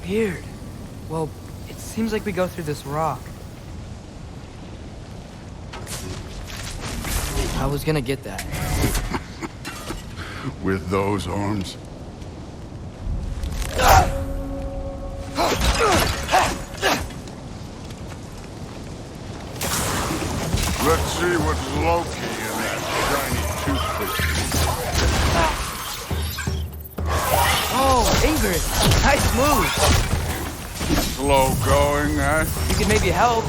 Weird. Well, it seems like we go through this rock. I was gonna get that. With those arms? Let's see what's Loki in that shiny toothpick. Oh, Ingrid! Nice move! Slow going, eh? You could maybe help.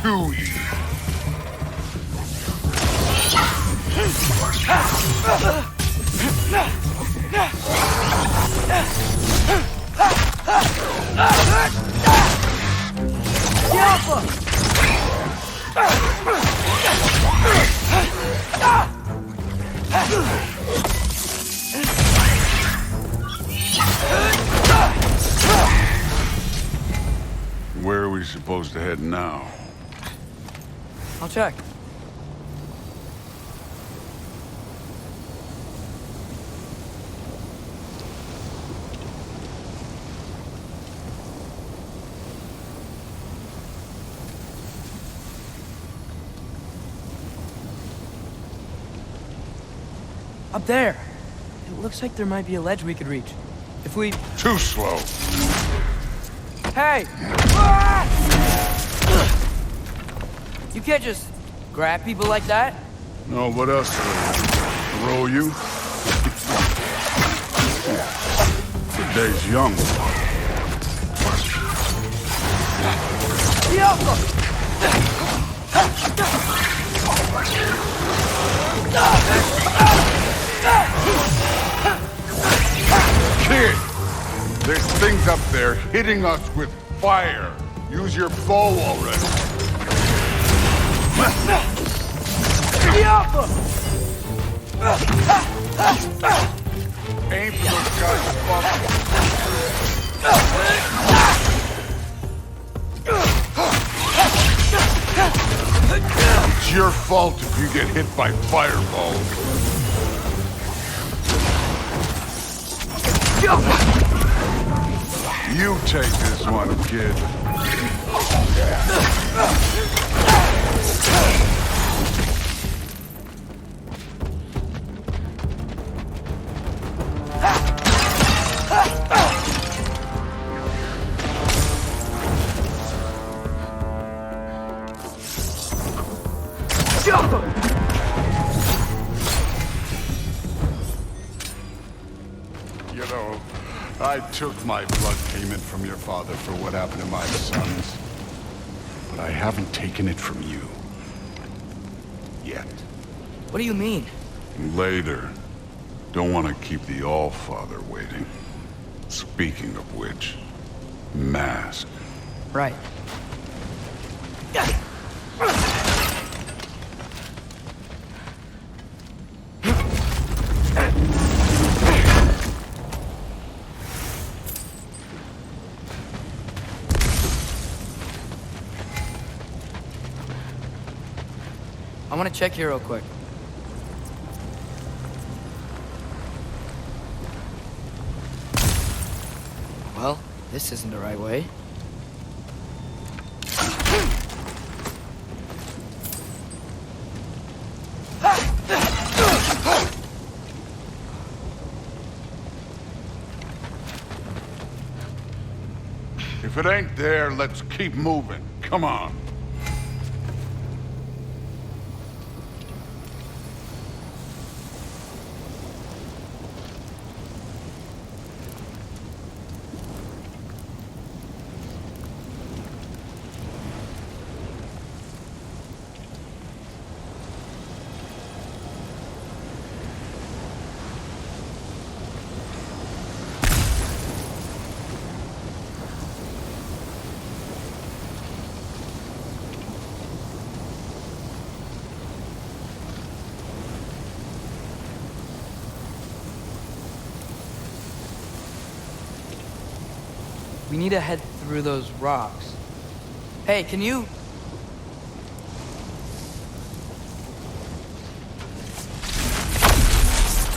Too easy. Where are we supposed to head now? I'll check. Up there. It looks like there might be a ledge we could reach. If we... Too slow. Hey! You can't just grab people like that. No, what else? Throw you? The day's young. Kid! There's things up there hitting us with fire. Use your bow already. Aim for those guys above It's your fault if you get hit by fireballs. You take this one, kid. You know, I took my blood payment from your father for what happened to my sons. But I haven't taken it from you. Yet. What do you mean? Later. Don't want to keep the All-Father waiting. Speaking of which, mask. Right. I want to check here real quick. Well, this isn't the right way. If it ain't there, let's keep moving. Come on. We need to head through those rocks. Hey, can you...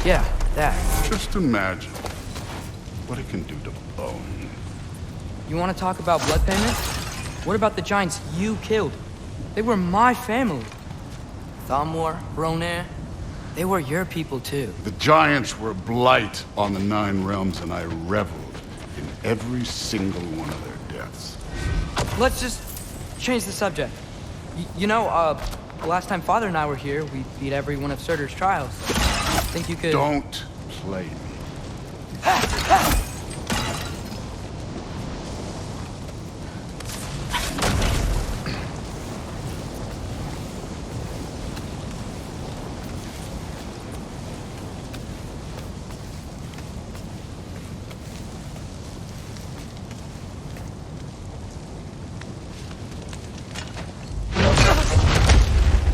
Yeah, that. Just imagine what it can do to bone. You want to talk about blood payment? What about the giants you killed? They were my family. Thamor, Ronir, they were your people too. The giants were blight on the Nine Realms, and I reveled in every single one of their deaths. Let's just change the subject. You know, the last time Father and I were here, we beat every one of Surtur's trials. Think you could... Don't play me.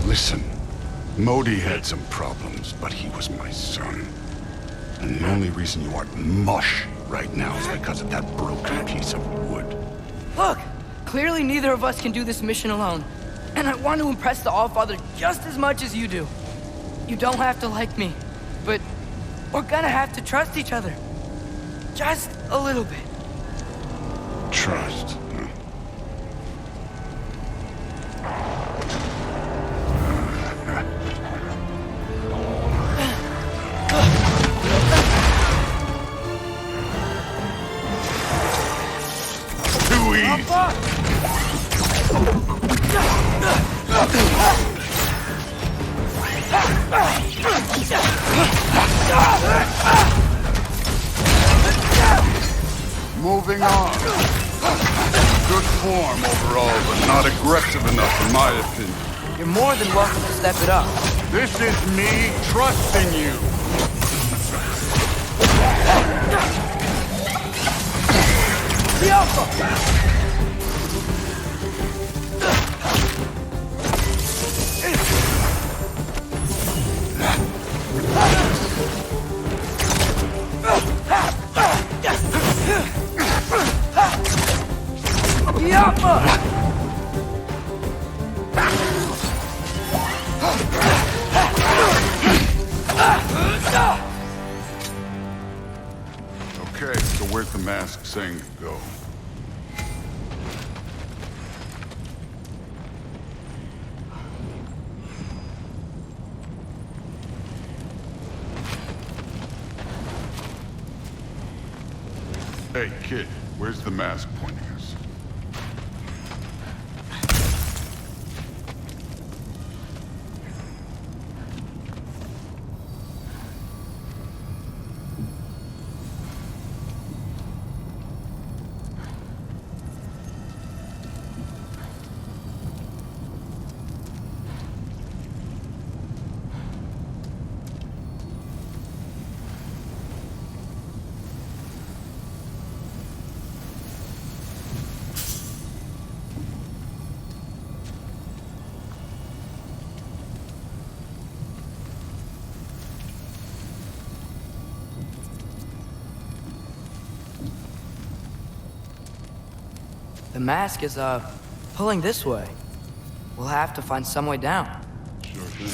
Listen, Modi had some problems, but he was my son. And the only reason you aren't mush right now is because of that broken piece of wood. Look! Clearly neither of us can do this mission alone. And I want to impress the Allfather just as much as you do. You don't have to like me, but we're gonna have to trust each other. Just a little bit. Trust. Too easy. Moving on. Good form overall, but not aggressive enough in my opinion. You're more than welcome to step it up. This is me trusting you. The Alpha! Okay, so where's the mask saying to go? Hey, kid, where's the mask pointing us? The mask is, pulling this way. We'll have to find some way down. Sure thing.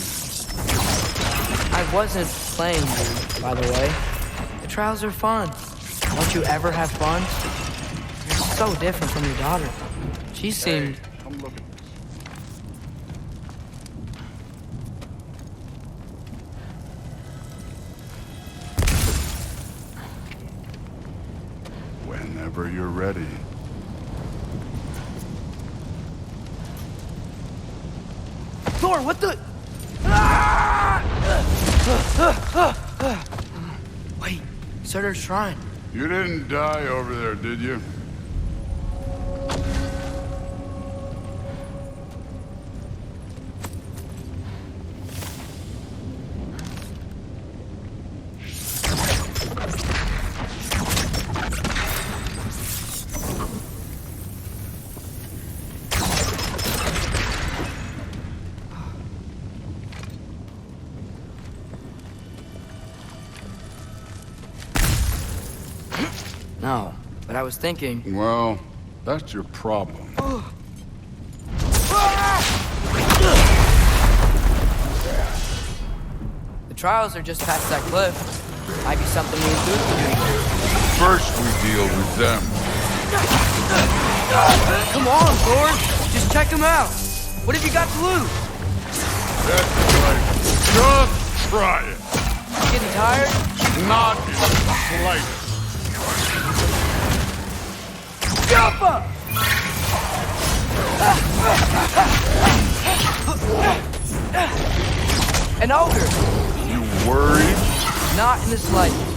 I wasn't playing you, by the way. The trials are fun. Don't you ever have fun? You're so different from your daughter. She seemed... Hey, come look at this. Whenever you're ready. Thor, what the... Wait, Surtur's shrine. You didn't die over there, did you? No, but I was thinking... Well, that's your problem. The trials are just past that cliff. Might be something we do. First we deal with them. Come on, Thor! Just check them out! What have you got to lose? That's right. Just try it. Getting tired? Not in the slightest. Jump up! An ogre! You worried? Not in the slightest.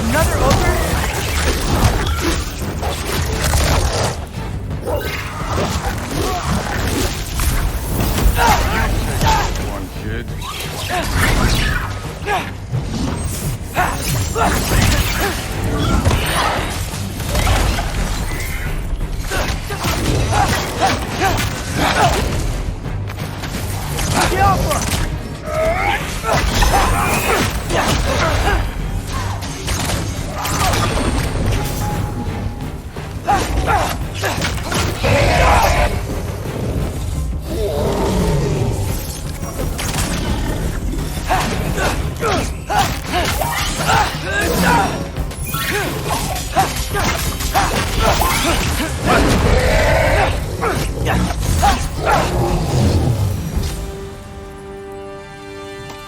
Another ogre? One kid.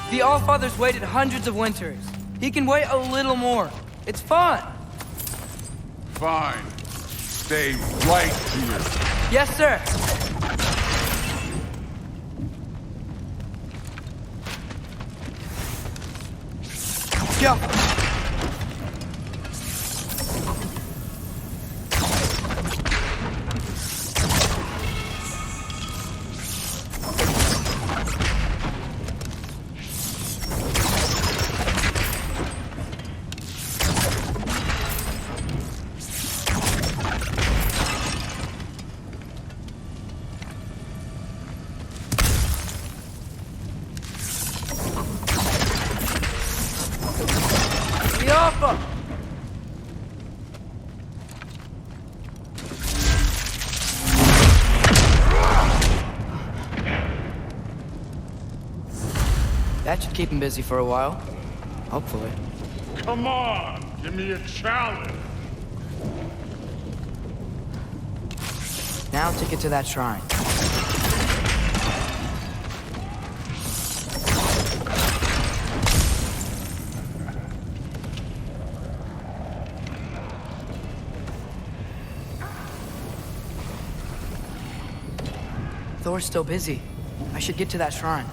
The Allfather's waited hundreds of winters. He can wait a little more. It's fun. Fine. Stay right here. Yes, sir. Go. That should keep him busy for a while. Hopefully. Come on, give me a challenge. Now to get to that shrine. Thor's still busy. I should get to that shrine.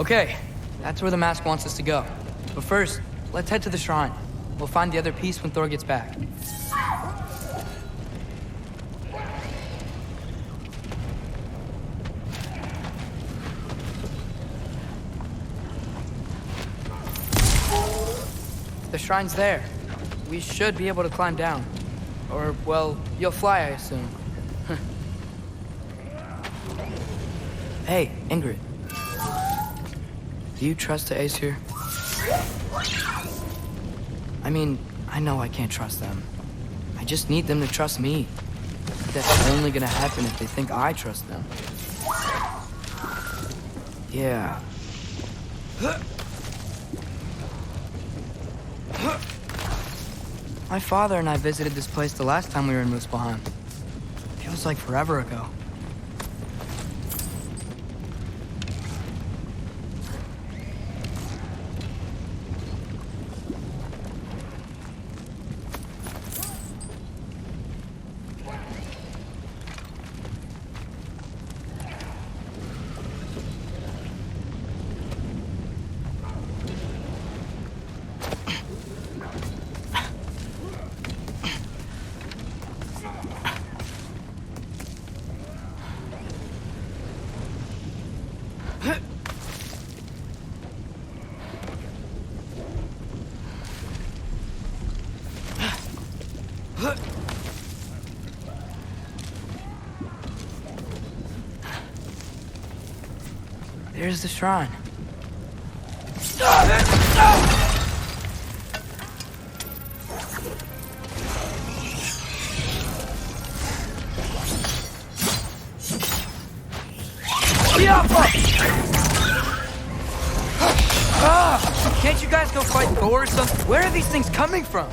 Okay, that's where the mask wants us to go. But first, let's head to the shrine. We'll find the other piece when Thor gets back. The shrine's there. We should be able to climb down. Or, well, you'll fly, I assume. Hey, Ingrid. Do you trust the Æsir? I mean, I know I can't trust them. I just need them to trust me. That's only gonna happen if they think I trust them. Yeah. My father and I visited this place the last time we were in Muspelheim. Feels like forever ago. There's the shrine. Can't you guys go fight Thor or something? Where are these things coming from?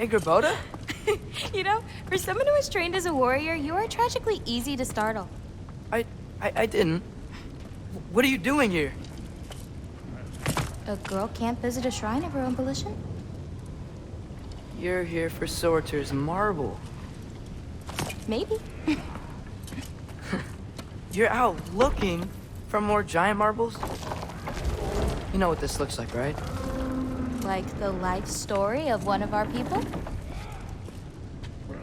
Hey, Gerboda? You know, for someone who was trained as a warrior, you are tragically easy to startle. I didn't. What are you doing here? A girl can't visit a shrine of her own volition? You're here for Sorter's marble. Maybe. You're out looking for more giant marbles? You know what this looks like, right? Like the life story of one of our people?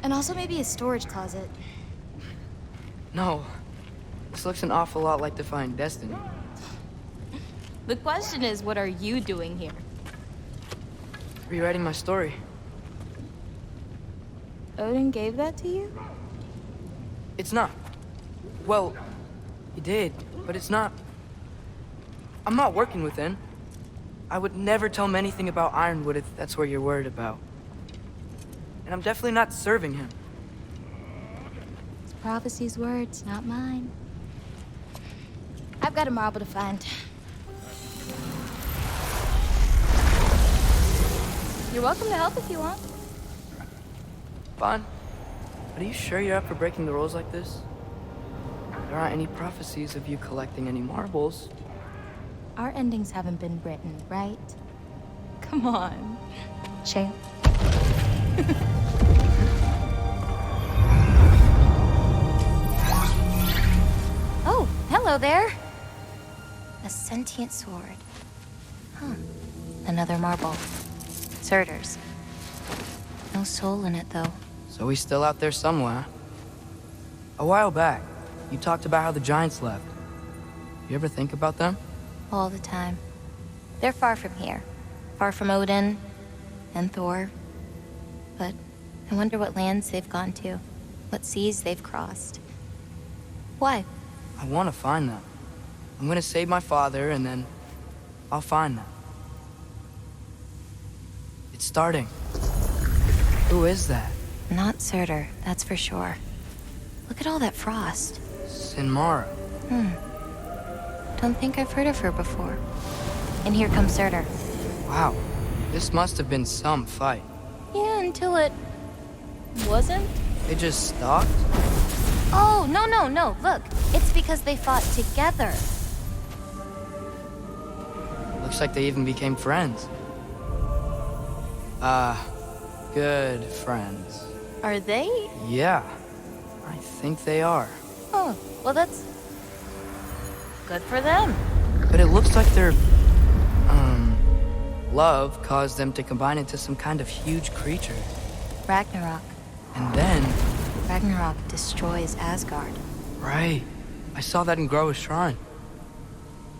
And also maybe a storage closet. No. This looks an awful lot like Defying Destiny. The question is, what are you doing here? Rewriting my story. Odin gave that to you? It's not. Well, he did, but it's not. I'm not working with him. I would never tell him anything about Ironwood if that's what you're worried about. And I'm definitely not serving him. It's prophecy's words, not mine. I've got a marble to find. You're welcome to help if you want. Fine. But are you sure you're up for breaking the rules like this? There aren't any prophecies of you collecting any marbles. Our endings haven't been written, right? Come on, champ. Oh, hello there. A sentient sword. Huh. Another marble. Surtur's. No soul in it, though. So he's still out there somewhere. A while back, you talked about how the giants left. You ever think about them? All the time. They're far from here. Far from Odin and Thor. But I wonder what lands they've gone to. What seas they've crossed. Why? I want to find them. I'm gonna save my father, and then I'll find them. It's starting. Who is that? Not Surtur, that's for sure. Look at all that frost. Sinmara. Don't think I've heard of her before. And here comes Surtur. Wow. This must have been some fight. Yeah, until it... wasn't? They just stopped? Oh, no. Look, it's because they fought together. Looks like they even became friends. Good friends. Are they? Yeah, I think they are. Oh, well that's... good for them. But it looks like their, love caused them to combine into some kind of huge creature. Ragnarok. And then... Ragnarok destroys Asgard. Right. I saw that in Groa's shrine.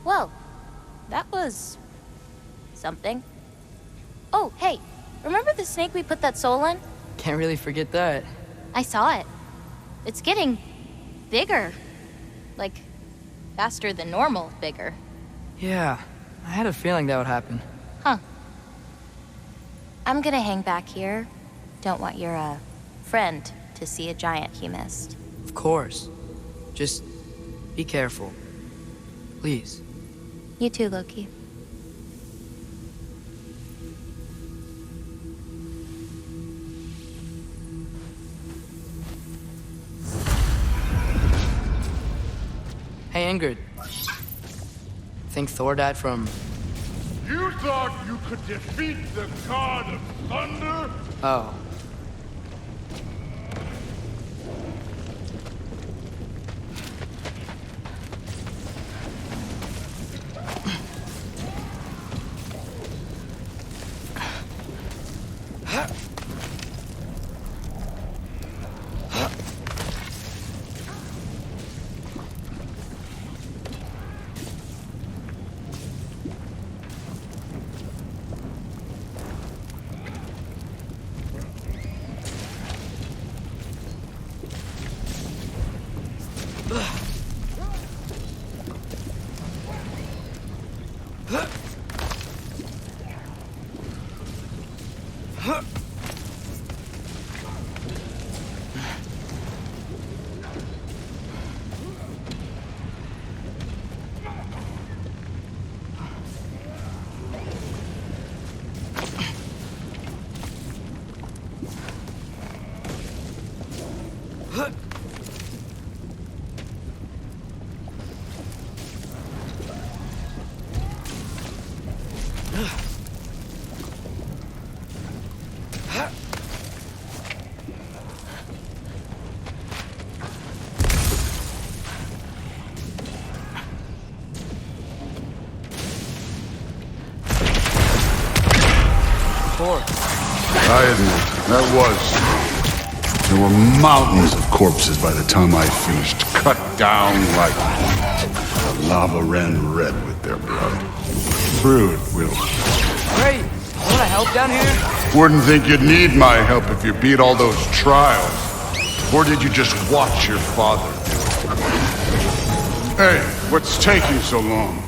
Well, that was... something. Oh, hey, remember the snake we put that soul in? Can't really forget that. I saw it. It's getting... bigger. Like, faster than normal bigger. Yeah, I had a feeling that would happen. Huh. I'm gonna hang back here. Don't want your, friend to see a giant he missed. Of course. Just be careful. Please. You too, Loki. Hey, Ingrid. Think Thor died from... You thought you could defeat the god of thunder? Oh. I admit, that was... There were mountains of corpses by the time I finished, cut down like meat. The lava ran red with their blood. Brood will... Great! Wanna help down here? Wouldn't think you'd need my help if you beat all those trials. Or did you just watch your father do it? Hey, what's taking so long?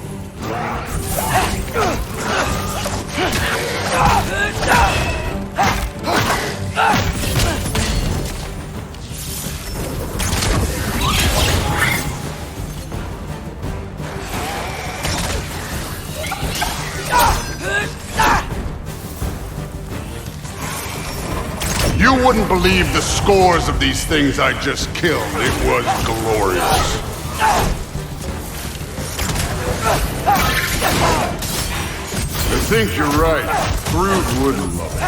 You wouldn't believe the scores of these things I just killed. It was glorious. I think you're right. Brood wouldn't love it.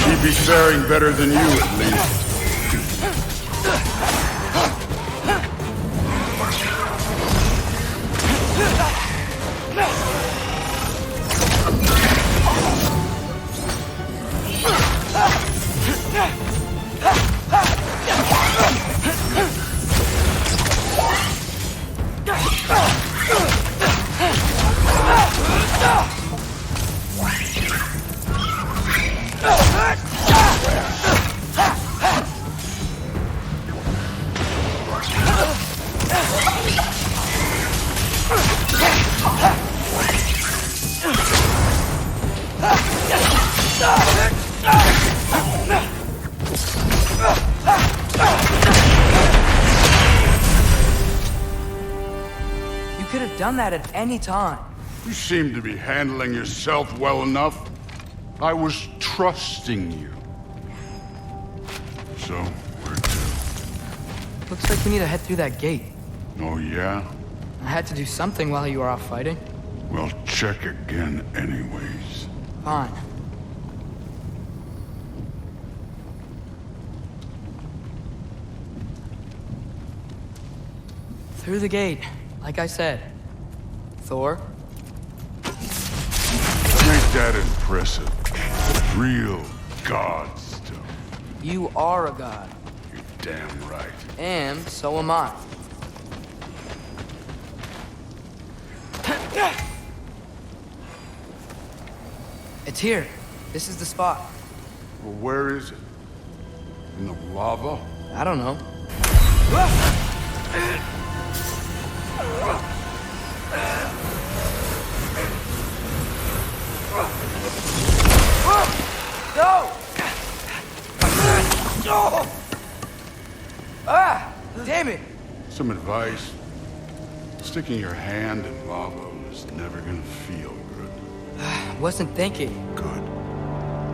She'd be faring better than you, at least. could have done that at any time. You seem to be handling yourself well enough. I was trusting you. So, where to? Looks like we need to head through that gate. Oh, yeah? I had to do something while you were off fighting. Well, check again anyways. Fine. Through the gate, like I said. Thor? Ain't that impressive? Real god stuff. You are a god. You're damn right. And so am I. It's here. This is the spot. Well, where is it? In the lava? I don't know. No! Ah! Damn it! Some advice. Sticking your hand in lava is never gonna feel good. Wasn't thinking. Good.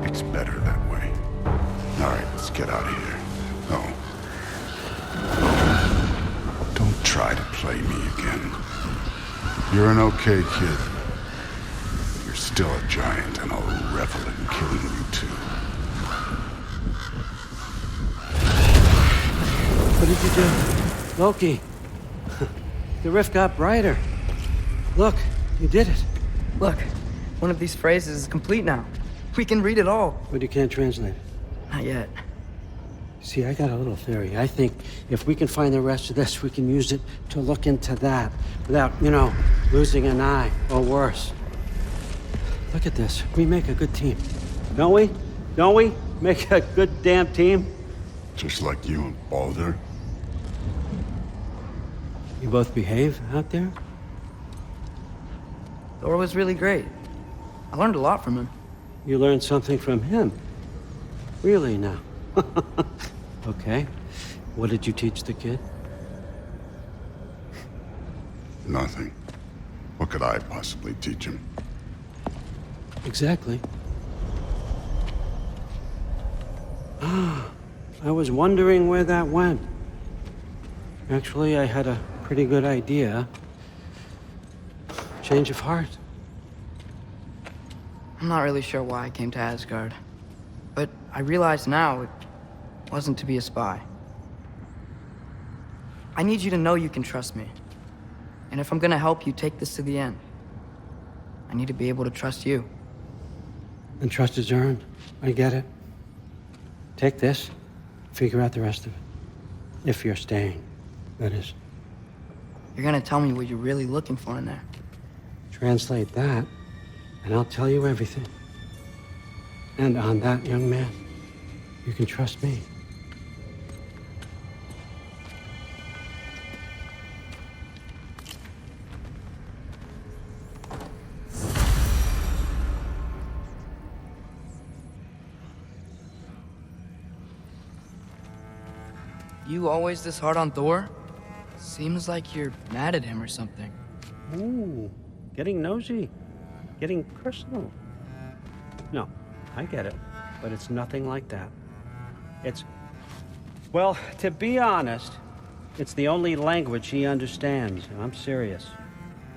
It's better that way. All right, let's get out of here. Oh. Don't try to play me again. You're an okay kid. But you're still a giant, and I'll revel in killing you too. What did you do? Loki. The rift got brighter. Look, you did it. Look, one of these phrases is complete now. We can read it all. But you can't translate it. Not yet. See, I got a little theory. I think if we can find the rest of this, we can use it to look into that without, losing an eye or worse. Look at this. We make a good team. Don't we? Don't we? Make a good damn team? Just like you and Baldur. You both behave out there? Thor was really great. I learned a lot from him. You learned something from him? Really now? Okay. What did you teach the kid? Nothing. What could I possibly teach him? Exactly. I was wondering where that went. Actually, I had a pretty good idea. Change of heart. I'm not really sure why I came to Asgard. But I realize now it wasn't to be a spy. I need you to know you can trust me. And if I'm gonna help you take this to the end, I need to be able to trust you. And trust is earned. I get it. Take this, figure out the rest of it. If you're staying, that is. You're gonna tell me what you're really looking for in there. Translate that, and I'll tell you everything. And on that, young man, you can trust me. You always this hard on Thor? Seems like you're mad at him or something. Ooh, getting nosy, getting personal. No, I get it, but it's nothing like that. Well, to be honest, it's the only language he understands, and I'm serious.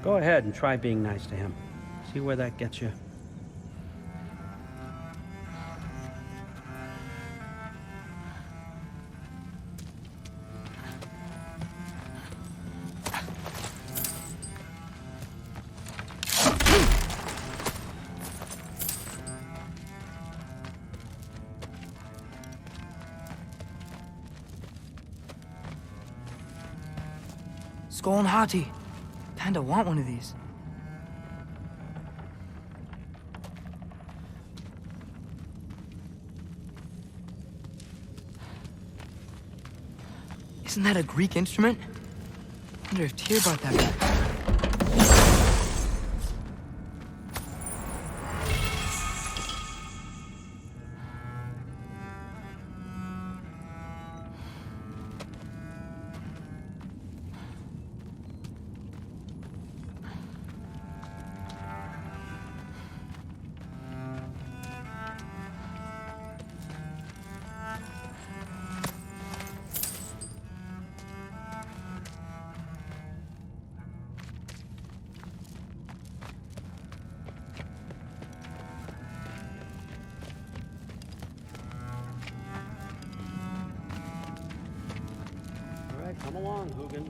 Go ahead and try being nice to him. See where that gets you. Skull and Hati. Kinda want one of these. Isn't that a Greek instrument? I wonder if Tyr brought that back. Come along, Hugin.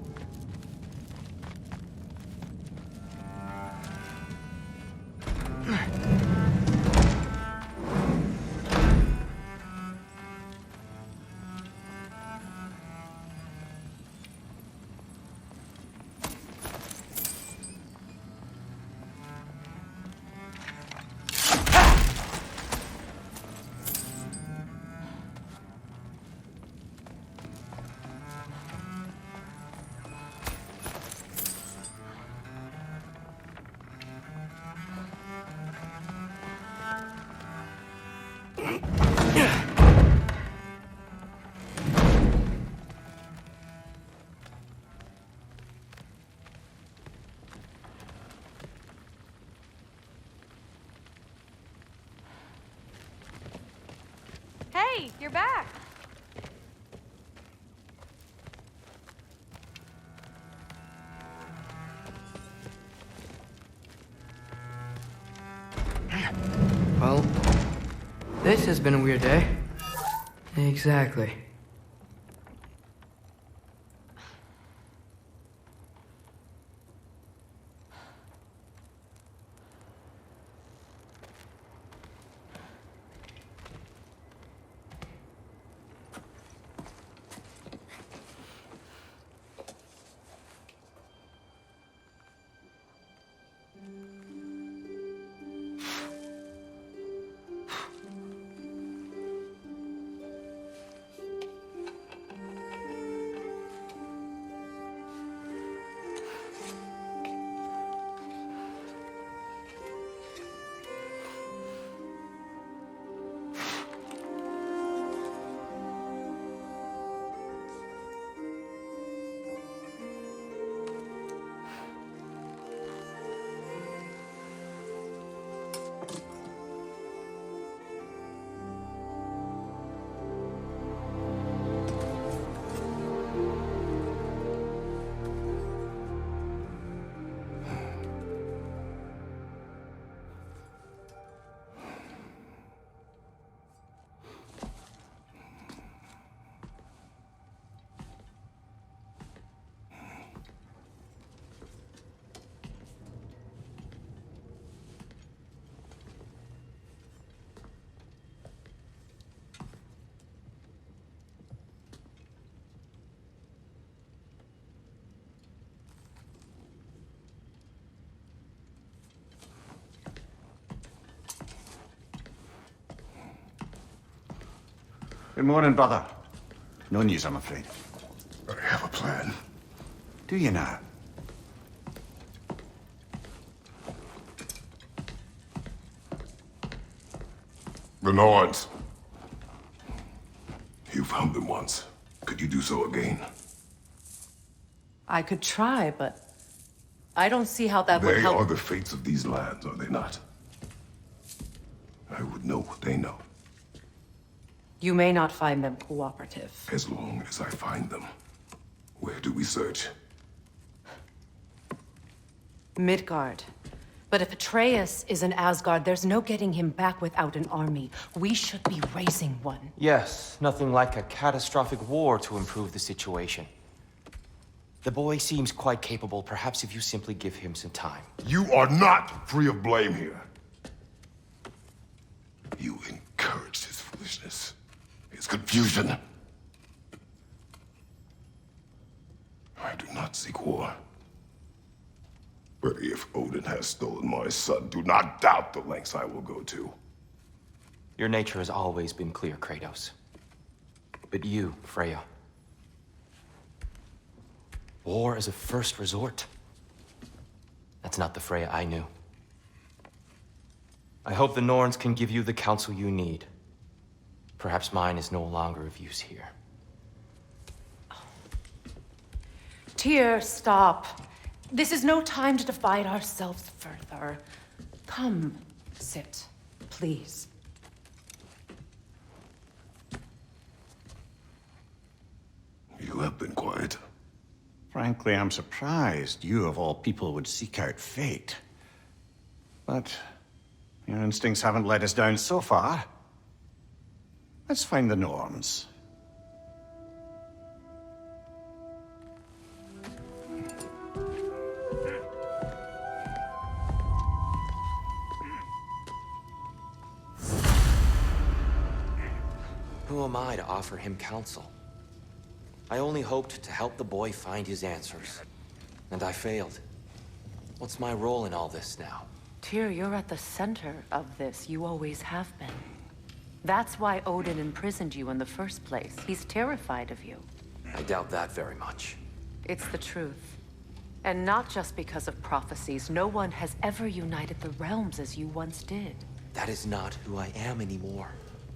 Hey, you're back. Well, this has been a weird day. Exactly. Good morning, brother. No news, I'm afraid. I have a plan. Do you now? The Norse. You found them once. Could you do so again? I could try, but I don't see how that would They help. are the fates of these lands, are they not? I would know what they know, You may not find them cooperative. as long as I find them. Where do we search? Midgard. But if Atreus is in Asgard, there's no getting him back without an army. We should be raising one. Yes, nothing like a catastrophic war to improve the situation. The boy seems quite capable. Perhaps if you simply give him some time. You are not free of blame here. You encouraged his foolishness, his confusion. I do not seek war. But if Odin has stolen my son, do not doubt the lengths I will go to. Your nature has always been clear, Kratos. But you, Freya. War as a first resort. That's not the Freya I knew. I hope the Norns can give you the counsel you need. Perhaps mine is no longer of use here. Tyr, stop. This is no time to divide ourselves further. Come, sit, please. You have been quiet. Frankly, I'm surprised you, of all people, would seek out fate. But your instincts haven't let us down so far. Let's find the Norns. Who am I to offer him counsel? I only hoped to help the boy find his answers. And I failed. What's my role in all this now? Tyr, you're at the center of this. You always have been. That's why Odin imprisoned you in the first place. He's terrified of you. I doubt that very much. It's the truth. And not just because of prophecies. No one has ever united the realms as you once did. That is not who I am anymore.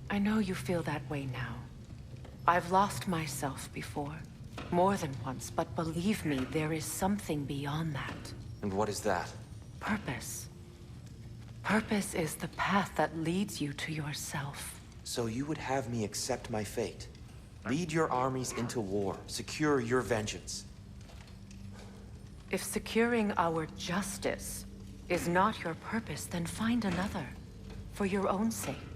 I know you feel that way now. I've lost myself before. More than once, but believe me, there is something beyond that. And what is that? Purpose. Purpose is the path that leads you to yourself. So you would have me accept my fate? Lead your armies into war, secure your vengeance. If securing our justice is not your purpose, then find another. For your own sake.